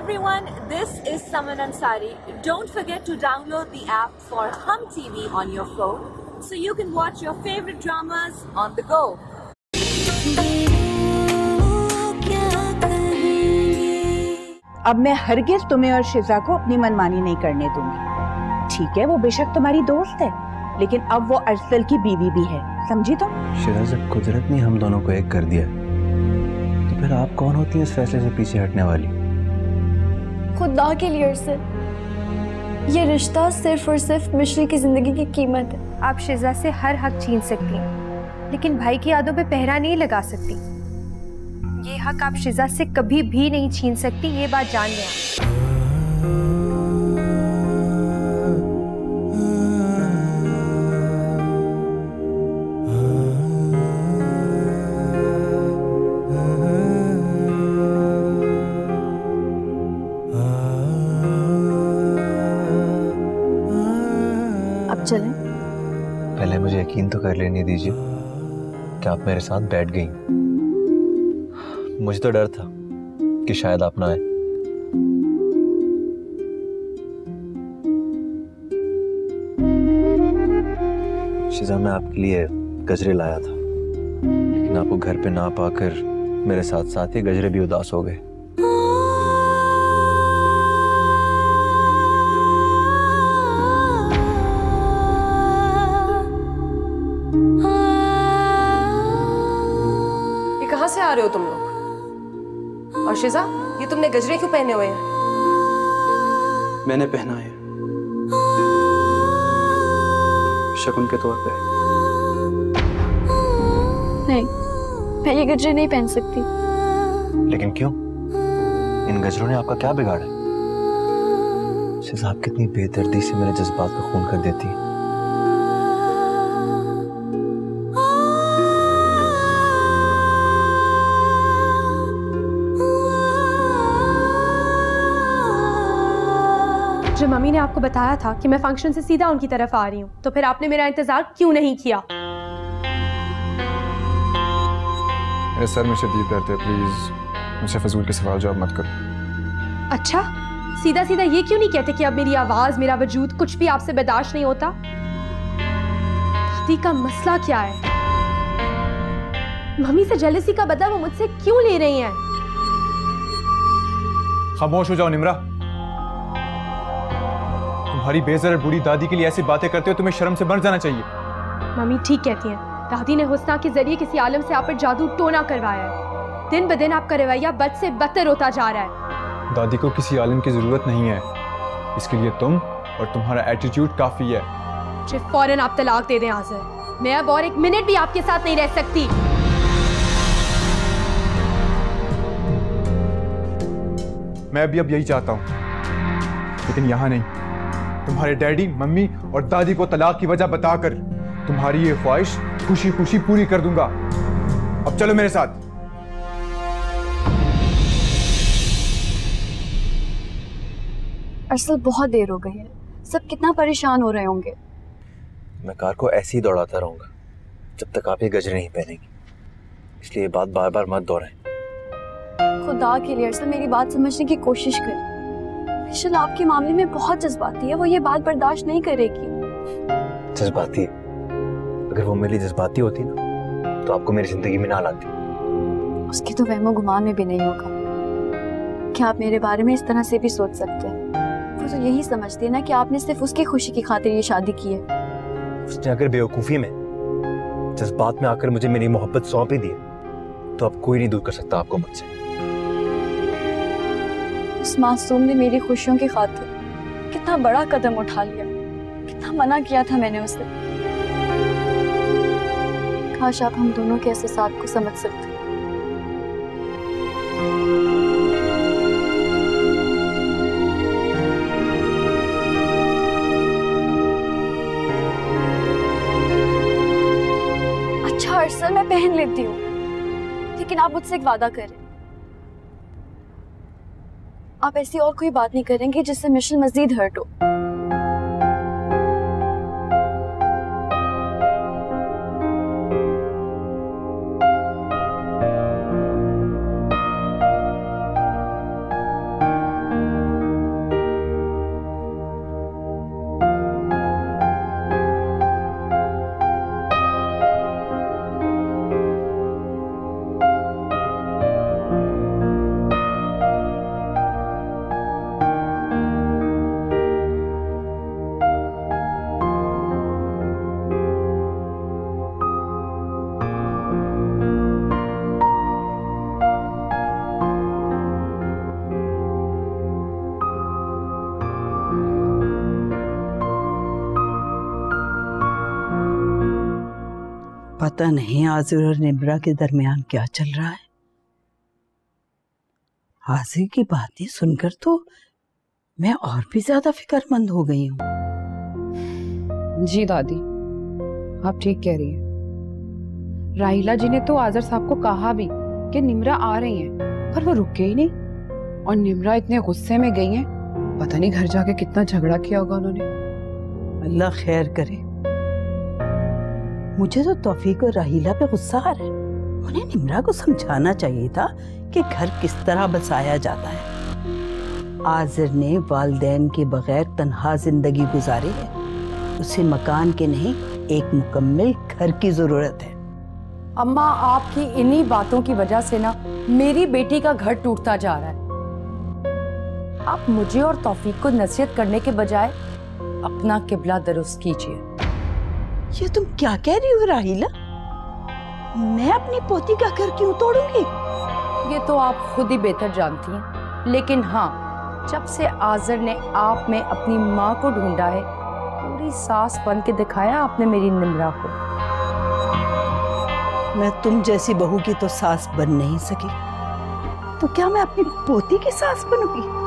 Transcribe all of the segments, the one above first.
everyone, this is Saman Ansari. Don't forget to download the app for Hum TV on your phone so you can watch your favorite dramas on the go. अब मैं हरगिज तुम्हें और शिजा को अपनी मनमानी नहीं करने दूंगी। ठीक है, वो बेशक तुम्हारी दोस्त है, लेकिन अब वो अरसल की बीवी भी है, समझी तुम? शिजा, जब कुदरत ने हम दोनों को एक कर दिया तो फिर आप कौन होती हैं इस फैसले से पीछे हटने वाली? खुदा के लिए अरसल, ये रिश्ता सिर्फ और सिर्फ मिशेल की जिंदगी की कीमत है। आप शिजा से हर हक छीन सकती हैं, लेकिन भाई की यादों पे पहरा नहीं लगा सकती। ये हक आप शिजा से कभी भी नहीं छीन सकती, ये बात जान लें आप। अब चलें? पहले मुझे यकीन तो कर लेने दीजिए कि आप मेरे साथ बैठ गई। मुझे तो डर था कि शायद आप ना आए। शिजा, मैं आपके लिए गजरे लाया था, लेकिन आपको घर पे ना पाकर मेरे साथ साथ ही गजरे भी उदास हो गए। ये कहाँ से आ रहे हो तुम लोग? और शिजा, ये तुमने गजरे क्यों पहने हुए हैं? मैंने पहना है शगुन के तौर पे। नहीं, मैं ये गजरे नहीं पहन सकती। लेकिन क्यों? इन गजरों ने आपका क्या बिगाड़ा? शिजा, आप कितनी बेदर्दी से मेरे जज्बात को खून कर देती है। जब मम्मी ने आपको बताया था कि मैं फंक्शन से सीधा उनकी तरफ आ रही हूँ, तो फिर आपने मेरा इंतजार क्यों नहीं किया? मेरे सर में शदीद दर्द है, प्लीज मुझसे फजूल के सवाल जवाब मत करो। अच्छा, सीधा सीधा ये क्यों नहीं कहते कि अब मेरी आवाज, मेरा वजूद, कुछ भी आपसे बर्दाश्त नहीं होता? दादी का मसला क्या है? मम्मी से जेलसी का बदला वो मुझसे क्यों ले रही हैं? खामोश हो जाओ निम्रा। तुम्हारी बेज़र बूढ़ी दादी के लिए ऐसी बातें करते हो, तुम्हें शर्म से मर जाना चाहिए। मम्मी ठीक कहती हैं, दादी ने हुस्ना के जरिए किसी आलम से आप पर जादू टोना करवाया है। दिन ब दिन आपका रवैया बद से बदतर होता जा रहा है। दादी को किसी आलम की जरूरत नहीं है, इसके लिए तुम और तुम्हारा एटीट्यूड काफी है। मुझे फौरन आप तलाक दे दें आज़र, मैं अब और एक मिनट भी आपके साथ नहीं रह सकती। मैं भी अब यही चाहता हूँ, लेकिन यहाँ नहीं। तुम्हारे डैडी, मम्मी और दादी को तलाक की वजह बताकर तुम्हारी ये ख्वाहिश खुशी खुशी पूरी कर दूंगा। अब चलो मेरे साथ। अरसल, बहुत देर हो गई है, सब कितना परेशान हो रहे होंगे। मैं कार को ऐसे ही दौड़ाता रहूंगा जब तक आप ये गजरे नहीं पहनेंगी, इसलिए बात बार बार मत दोहराएं। खुदा के लिए अरसल, मेरी बात समझने की कोशिश कर। मिशेल आपके मामले में बहुत जज्बाती है, वो ये बात बर्दाश्त नहीं करेगी। जज्बाती? अगर वो मेरी जज्बाती होती ना तो आपको मेरी जिंदगी में ना लाती। उसकी तो वहमो गुमान में भी नहीं होगा। क्या आप मेरे बारे में इस तरह से भी सोच सकते हैं? वो तो यही समझती है ना कि आपने सिर्फ उसकी खुशी की खातिर ये शादी की है। उसने अगर बेवकूफी में, जज्बात में आकर मुझे मेरी मोहब्बत सौंप ही दी तो अब कोई नहीं दूर कर सकता आपको मुझसे। उस मासूम ने मेरी खुशियों की खातिर कितना बड़ा कदम उठा लिया, कितना मना किया था मैंने उसे। काश आप हम दोनों के एहसास को समझ सकते। अच्छा अरसल, मैं पहन लेती हूँ, लेकिन आप मुझसे एक वादा करें। आप ऐसी और कोई बात नहीं करेंगे जिससे मिशेल मजीद हर्ट हो। पता नहीं आजिर और निम्रा के दरमियान क्या चल रहा है। आजिर की बातें सुनकर तो मैं और भी ज्यादा फिक्रमंद हो गई हूँ। जी दादी, आप ठीक कह रही हैं। राहिला जी ने तो आजर साहब को कहा भी कि निम्रा आ रही हैं, पर वो रुके ही नहीं। और निम्रा इतने गुस्से में गई हैं, पता नहीं घर जाके कितना झगड़ा किया होगा उन्होंने। अल्लाह खैर करे। मुझे तो तौफीक और राहिला पे गुस्सा आ रहा है। उन्हें निम्रा को समझाना चाहिए था कि घर किस तरह बसाया जाता है। आजिर ने वालिदैन के बगैर तन्हा जिंदगी गुजारी है। उसे मकान के नहीं, एक मुकम्मल घर की जरूरत है। अम्मा, आपकी इन्हीं बातों की वजह से ना मेरी बेटी का घर टूटता जा रहा है। आप मुझे और तौफीक को नसीहत करने के बजाय अपना किबला दुरुस्त कीजिए। ये तुम क्या कह रही हो राहिला? मैं अपनी पोती का घर क्यों तोड़ूंगी? ये तो आप खुद ही बेहतर जानती हैं, लेकिन हाँ, जब से आजिर ने आप में अपनी माँ को ढूंढा है, पूरी सास बन के दिखाया आपने मेरी निम्रा को। मैं तुम जैसी बहू की तो सास बन नहीं सकी, तो क्या मैं अपनी पोती की सास बनूंगी?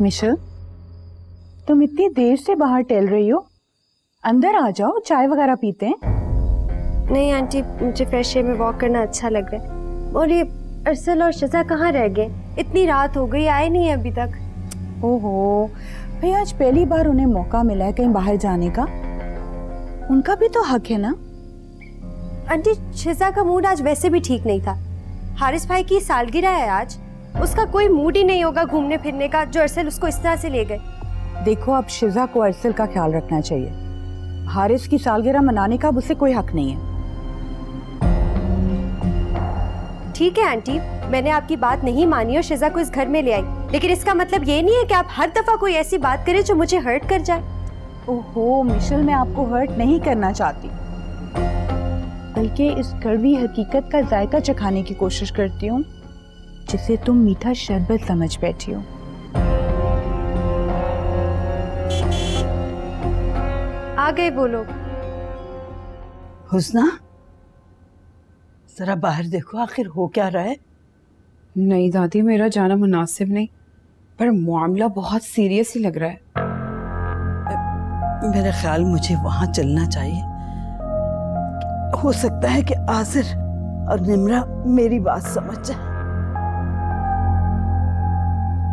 मिशेल, तुम इतनी देर से बाहर टहल रही हो, अंदर आ जाओ, चाय वगैरह पीते हैं। नहीं आंटी, मुझे फ्रेश एयर में वॉक करना अच्छा लग रहा है। और ये अरसल और शिजा कहाँ रह गए? इतनी रात हो गई, आए नहीं अभी तक। ओहो भाई, आज पहली बार उन्हें मौका मिला है कहीं बाहर जाने का। उनका भी तो हक है ना। आंटी, शिजा का मूड आज वैसे भी ठीक नहीं था। हारिस भाई की सालगिरह है आज, उसका कोई मूड ही नहीं होगा घूमने फिरने का, जो अरसल उसको इस तरह से ले गए। देखो, अब शिजा को अरसल का ख्याल रखना चाहिए। हारिस की सालगिरह मनाने का अब उसे कोई हक नहीं है। ठीक है आंटी, मैंने आपकी बात नहीं मानी और शिजा को इस घर में ले आई, लेकिन इसका मतलब ये नहीं है कि आप हर दफा कोई ऐसी बात करें जो मुझे हर्ट कर जाए। ओहो मिशेल, मैं आपको हर्ट नहीं करना चाहती, बल्कि इस कड़वी हकीकत का जायका चखाने की कोशिश करती हूँ जिसे तुम मीठा शरबत समझ बैठी हो। आ गए वो लोग। हुस्ना, जरा बाहर देखो, आखिर हो क्या रहा है? नहीं दादी, मेरा जाना मुनासिब नहीं, पर मामला बहुत सीरियस ही लग रहा है। मेरा ख्याल मुझे वहां चलना चाहिए। हो सकता है कि आसिर और निम्रा मेरी बात समझ जाए।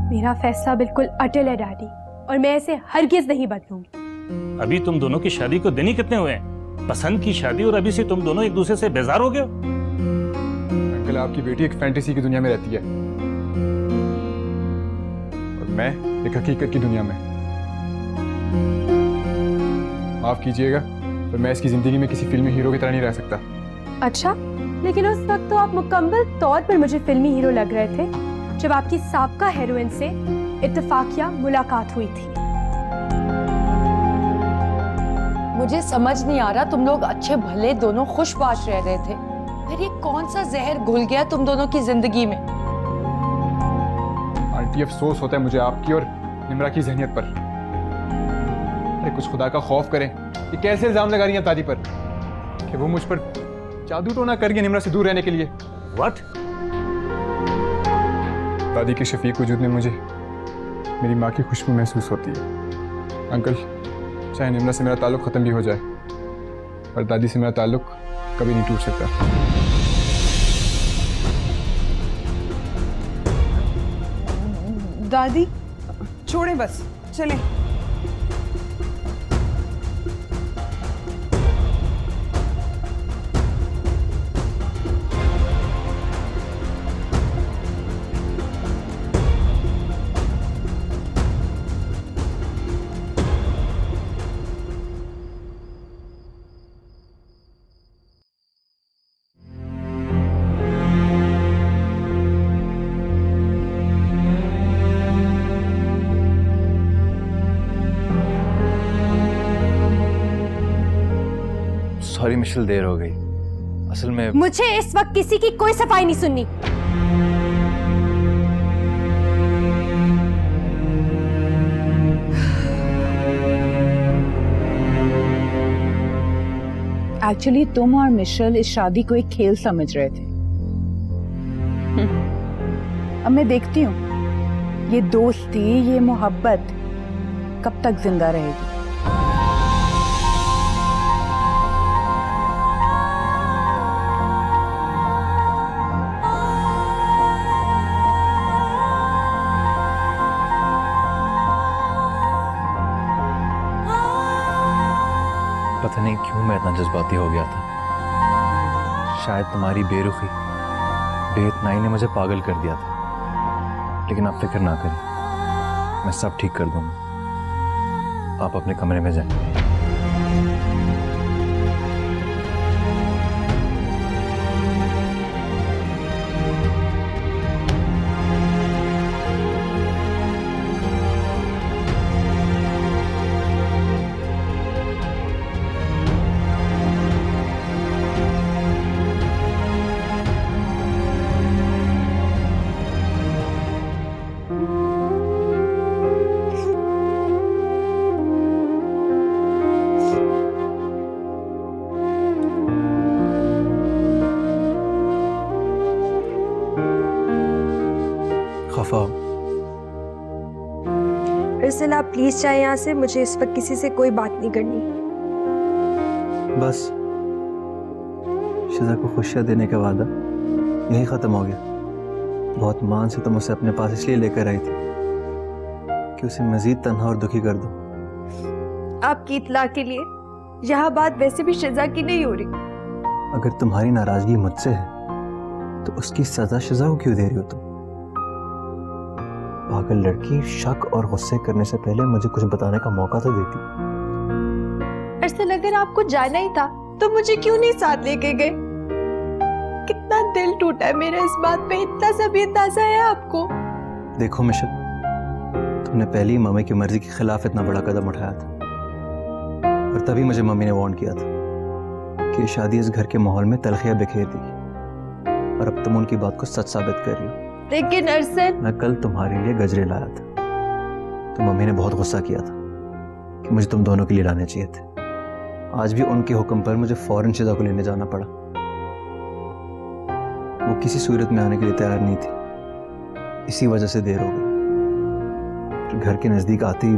मेरा फैसला बिल्कुल अटल है डैडी, और मैं इसे हरगिज नहीं बदलूंगी। अभी तुम दोनों की शादी को दिन ही कितने हुए हैं? पसंद की शादी और अभी से तुम दोनों एक दूसरे से बेजार हो गए हो? अंकल, आपकी बेटी एक फैंटेसी की दुनिया में रहती है और मैं एक हकीकत की दुनिया में। माफ कीजिएगा, पर मैं इसकी जिंदगी में किसी फिल्मी हीरो की तरह नहीं रह सकता। अच्छा, लेकिन उस वक्त तो आप मुकम्मल तौर पर मुझे फिल्मी हीरो लग रहे थे जब आपकी साबका हीरोइन से इत्तेफाकिया मुलाकात हुई थी। मुझे समझ नहीं आ रहा, तुम लोग अच्छे भले दोनों खुशबाश रह रहे थे, फिर ये कौन सा जहर घुल गया तुम दोनों की जिंदगी में? आंटी, अफसोस होता है मुझे आपकी और निम्रा की ज़हनियत पर। अरे कुछ खुदा का खौफ करें। ये कैसे इल्जाम लगा रही हैं दादी पर कि वो मुझ पर जादू टोना कर गई निम्रा से दूर रहने के लिए? व्हाट? दादी के शफीक वजूद में मुझे मेरी माँ की खुशबू महसूस होती है। अंकल, चाहे निम्रा से मेरा ताल्लुक ख़त्म भी हो जाए, पर दादी से मेरा ताल्लुक कभी नहीं टूट सकता। दादी छोड़े बस, चले। सॉरी मिशेल, देर हो गई। असल में मुझे इस वक्त किसी की कोई सफाई नहीं सुननी। एक्चुअली तुम और मिशेल इस शादी को एक खेल समझ रहे थे। अब मैं देखती हूँ ये दोस्ती, ये मोहब्बत कब तक जिंदा रहेगी। पता नहीं क्यों मैं इतना जज्बाती हो गया था। शायद तुम्हारी बेरुखी, बेइतनाई ने मुझे पागल कर दिया था। लेकिन आप फिक्र ना करें, मैं सब ठीक कर दूंगा। आप अपने कमरे में जाएं। खफा अर्सला, आप प्लीज जाए यहाँ से। मुझे इस वक्त किसी से कोई बात नहीं करनी। बस शिजा को खुशियाँ देने का वादा यही खत्म हो गया। बहुत मान से तुम उसे अपने पास इसलिए लेकर आई थी कि उसे मजीद तन्हा और दुखी कर दो। आपकी इत्तला के लिए यह बात वैसे भी शिजा की नहीं हो रही। अगर तुम्हारी नाराजगी मुझसे है तो उसकी सजा शिजा को क्यों दे रही हो तुम? पागल लड़की, शक और गुस्से करने से पहले मुझे कुछ बताने का मौका तो देती। अरसल, अगर आपको जाना ही था तो मुझे क्यों नहीं साथ लेके गए? कितना दिल टूटा है मेरा इस बात पे। इतना सा भी अंदाजा है आपको? देखो मिशेल, तुमने पहले ही मम्मी की मर्जी के खिलाफ इतना बड़ा कदम उठाया था और तभी मुझे मम्मी ने वार्न किया था कि शादी इस घर के माहौल में तलखियां बिखेर देगी और अब तुम उनकी बात को सच साबित कर रही हो। लेकिन अरसल, मैं कल तुम्हारे लिए गजरे लाया था तो मम्मी ने बहुत गुस्सा किया था कि मुझे तुम दोनों के लिए लाने चाहिए थे। आज भी उनके हुक्म पर मुझे फौरन शिजा को लेने जाना पड़ा। वो किसी सूरत में आने के लिए तैयार नहीं थी, इसी वजह से देर हो गई। घर के नजदीक आते ही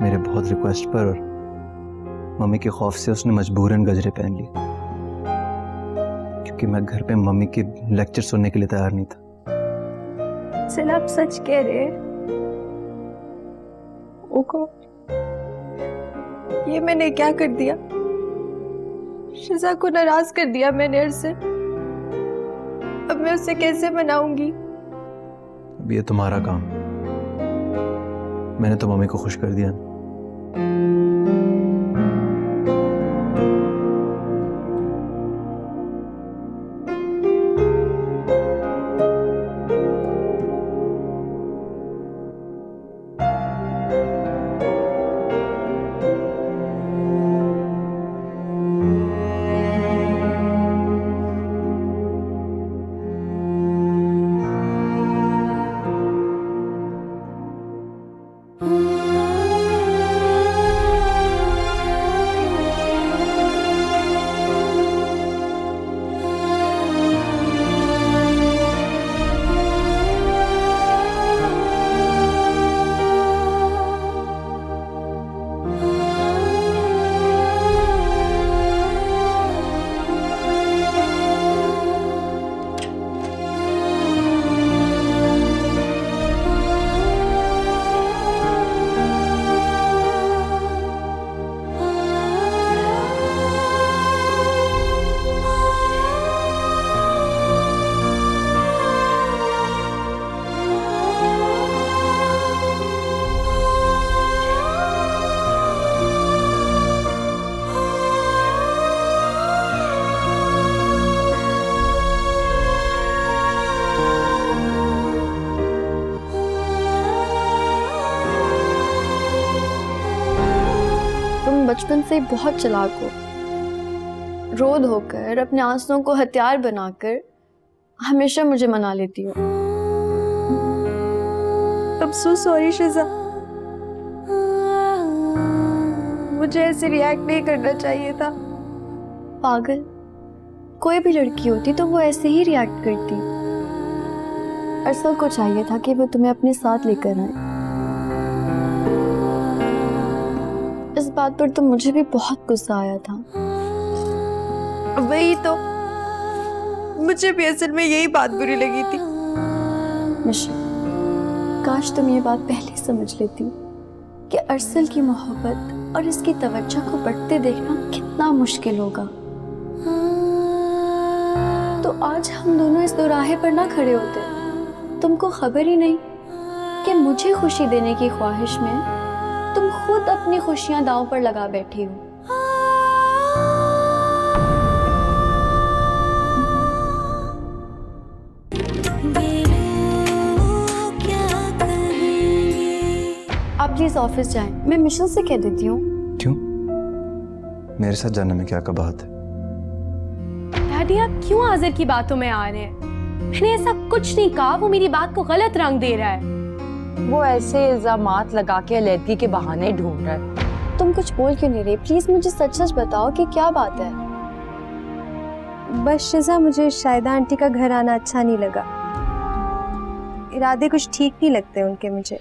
मेरे बहुत रिक्वेस्ट पर और मम्मी के खौफ से उसने मजबूरन गजरे पहन लिए, क्योंकि मैं घर पे मम्मी के लेक्चर सुनने के लिए तैयार नहीं था। अरसल, आप सच कह रहे हैं? ओको, ये मैंने क्या कर दिया? शिजा को नाराज कर दिया मैंने अरसल। अब मैं उसे कैसे मनाऊंगी? अब ये तुम्हारा काम। मैंने तो मम्मी को खुश कर दिया। बचपन से ही बहुत चालाक हो। रोद होकर अपने आंसुओं को हथियार बनाकर हमेशा मुझे मना लेती हो। I'm so sorry शिजा, मुझे ऐसे रिएक्ट नहीं करना चाहिए था। पागल, कोई भी लड़की होती तो वो ऐसे ही रिएक्ट करती। अरसल को चाहिए था कि वो तुम्हें अपने साथ लेकर आए। इस बात पर तो मुझे भी बहुत गुस्सा आया था। वही तो, मुझे भी असल में यही बात बुरी लगी थी। मिशी, काश तुम ये बात पहले समझ लेती कि अरसल की मोहब्बत और इसकी तवज्जो को बढ़ते देखना कितना मुश्किल होगा। तो आज हम दोनों इस दोराहे पर ना खड़े होते। तुमको खबर ही नहीं कि मुझे खुशी देने की ख्वाहिश में तुम खुद अपनी खुशियां दांव पर लगा बैठी हो। आप प्लीज ऑफिस जाएं, मैं मिशन से कह देती हूँ। क्यों? मेरे साथ जाने में क्या कबाहत है? डैडी आप क्यों आज़िर की बातों में आ रहे हैं? मैंने ऐसा कुछ नहीं कहा, वो मेरी बात को गलत रंग दे रहा है। वो ऐसे इल्जामात लगा के अलैदगी के बहाने ढूंढ रहा है। तुम कुछ बोल क्यों नहीं रही? प्लीज मुझे सच सच बताओ कि क्या बात है। बस शिजा, मुझे शाहिदा आंटी का घर आना अच्छा नहीं लगा। इरादे कुछ ठीक नहीं लगते उनके मुझे।